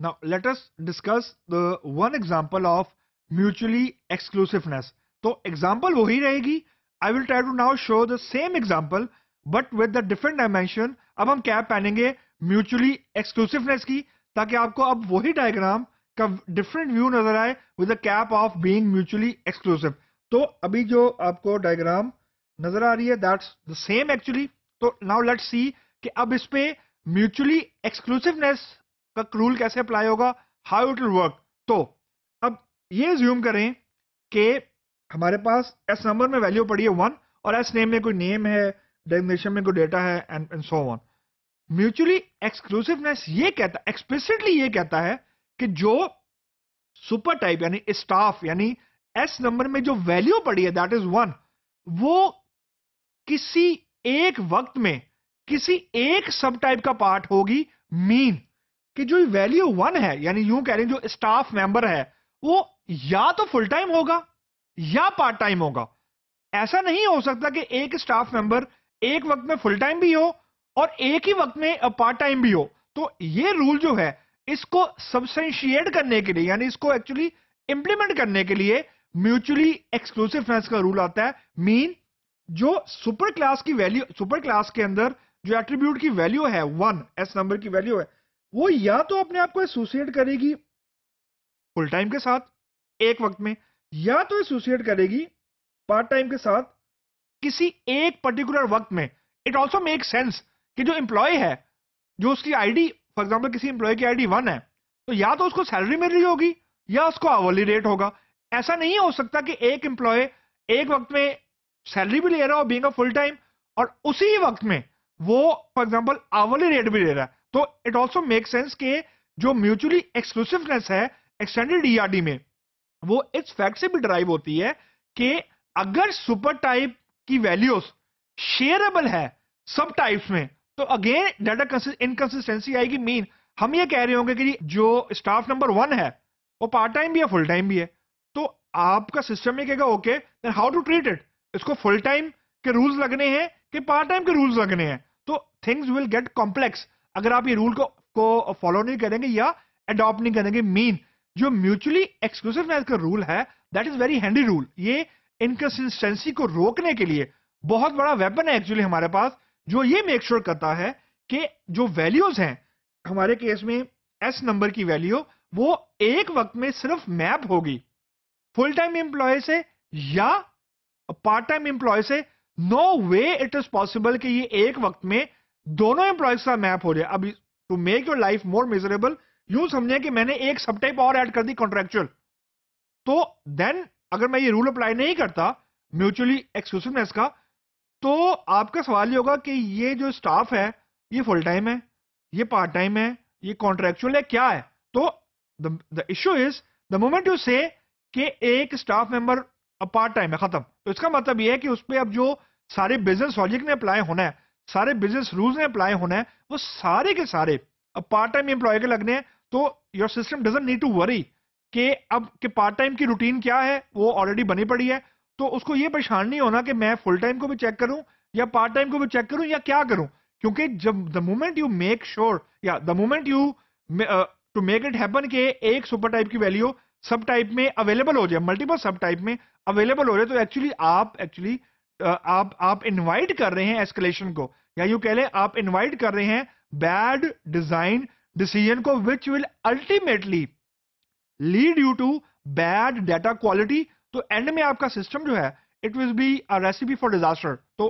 Now let us discuss the one example of mutually exclusiveness. तो example वही रहेगी. I will try to now show the same example but with the different dimension. अब हम cap पहनेंगे mutually exclusiveness की, ताकि आपको अब वही डायग्राम का different view नजर आए with the cap of being mutually exclusive. तो अभी जो आपको डायग्राम नजर आ रही है that's the same actually. तो now let's see कि अब इस पे mutually exclusiveness का रूल कैसे अप्लाई होगा, हाउ इट विल वर्क. तो अब ये ज्यूम करें कि हमारे पास एस नंबर में वैल्यू पड़ी है 1 और एस नेम में कोई नेम है, डेफिनेशन में कोई डेटा है and so on. Mutually exclusiveness ये कहता है, एक्सप्लिसिटली ये कहता है कि जो सुपर टाइप यानी स्टाफ यानी एस नंबर में जो वैल्यू पड़ी है दैट इज 1, वो किसी एक वक्त में किसी एक सब टाइप का पार्ट होगी. मीन कि जो वैल्यू 1 है यानी यूं कह रहे हैं जो स्टाफ मेंबर है वो या तो फुल टाइम होगा या पार्ट टाइम होगा. ऐसा नहीं हो सकता कि एक स्टाफ मेंबर एक वक्त में फुल टाइम भी हो और एक ही वक्त में पार्ट टाइम भी हो. तो ये रूल जो है इसको सब्सटेंशिएट करने के लिए यानी इसको एक्चुअली इंप्लीमेंट करने के लिए म्यूचुअली एक्सक्लूसिवनेस का रूल आता है. मीन जो सुपर क्लास की वैल्यू, सुपर क्लास के अंदर जो एट्रीब्यूट की वैल्यू है 1, एस नंबर की वैल्यू है, वो या तो अपने आप को एसोसिएट करेगी फुल टाइम के साथ एक वक्त में या तो एसोसिएट करेगी पार्ट टाइम के साथ किसी एक पर्टिकुलर वक्त में. इट ऑल्सो मेक सेंस कि जो एम्प्लॉय है, जो उसकी आईडी, फॉर एग्जांपल किसी एम्प्लॉय की आईडी 1 है तो या तो उसको सैलरी मिल रही होगी या उसको आवरली रेट होगा. ऐसा नहीं हो सकता कि एक एम्प्लॉय एक वक्त में सैलरी भी ले रहा हो बीइंग अ फुल टाइम और उसी वक्त में वो फॉर एग्जांपल आवरली रेट भी ले रहा है. तो इट ऑल्सो मेक सेंस कि जो म्यूचुअली एक्सक्लूसिवनेस है एक्सटेंडेड ईआरडी में वो इस फैक्ट से भी ड्राइव होती है कि अगर सुपर टाइप की वैल्यूज शेयरेबल है सब टाइप्स में तो अगेन डाटा इनकंसिस्टेंसी आएगी. मीन हम ये कह रहे होंगे कि जो स्टाफ नंबर 1 है वो पार्ट टाइम भी है फुल टाइम भी है, तो आपका सिस्टम ये कहेगा okay then how to treat it. इसको फुल टाइम के रूल्स लगने हैं कि पार्ट टाइम के रूल्स लगने हैं. तो थिंग्स विल गेट कॉम्प्लेक्स अगर आप ये रूल को फॉलो नहीं करेंगे या अडॉप्ट नहीं करेंगे. मीन जो म्यूचुअली एक्सक्लूसिवनेस का रूल है that is very handy rule. ये इनकंसिस्टेंसी को रोकने के लिए बहुत बड़ा वेपन है एक्चुअली हमारे पास, जो ये मेक श्योर करता है कि जो वैल्यूज हैं हमारे केस में एस नंबर की वैल्यू वो एक वक्त में सिर्फ मैप होगी फुल टाइम एम्प्लॉय से या पार्ट टाइम एम्प्लॉय से. No way it is possible कि ये एक वक्त में दोनों एम्प्लॉयज का मैप हो जाए. अब to make your life more miserable यूं समझे कि मैंने एक सब टाइप और ऐड कर दी कॉन्ट्रेक्चुअल, तो देन अगर मैं ये रूल अप्लाई नहीं करता म्यूचुअली एक्सक्लूसिवनेस का तो आपका सवाल ये होगा कि ये जो स्टाफ है ये फुल टाइम है, ये पार्ट टाइम है, ये कॉन्ट्रेक्चुअल है, क्या है. तो the issue is the moment you से कि एक स्टाफ मेंबर पार्ट टाइम है, खत्म, तो इसका मतलब ये है कि उस पर अब जो सारे बिजनेस लॉजिक ने अप्लाई होना है, सारे बिजनेस रूल्स ने अप्लाई होना है, वो सारे के सारे अब पार्ट टाइम एम्प्लॉय के लगने हैं. तो your system doesn't need to worry कि अब कि पार्ट टाइम की रूटीन क्या है, वो ऑलरेडी बनी पड़ी है. तो उसको ये परेशान नहीं होना कि मैं फुल टाइम को भी चेक करूं या पार्ट टाइम को भी चेक करूं या क्या करूं, क्योंकि जब the moment you make sure या the moment you to make it happen कि एक सुपर टाइप की वैल्यू सब टाइप में अवेलेबल हो जाए, मल्टीपल सब टाइप में अवेलेबल हो जाए, तो एक्चुअली आप इनवाइट कर रहे हैं एस्केलेशन को, या यूं कह लें आप इनवाइट कर रहे हैं बैड डिजाइन डिसीजन को which will ultimately lead you to bad data quality. तो एंड में आपका सिस्टम जो है it will be a recipe for disaster. तो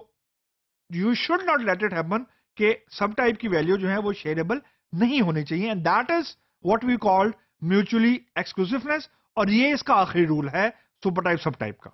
you should not let it happen कि सब टाइप की वैल्यू जो है वो शेयरेबल नहीं होनी चाहिए. And that is what we called mutually exclusiveness, और ये इसका आखिरी रूल है सुपर टाइप सब टाइप का.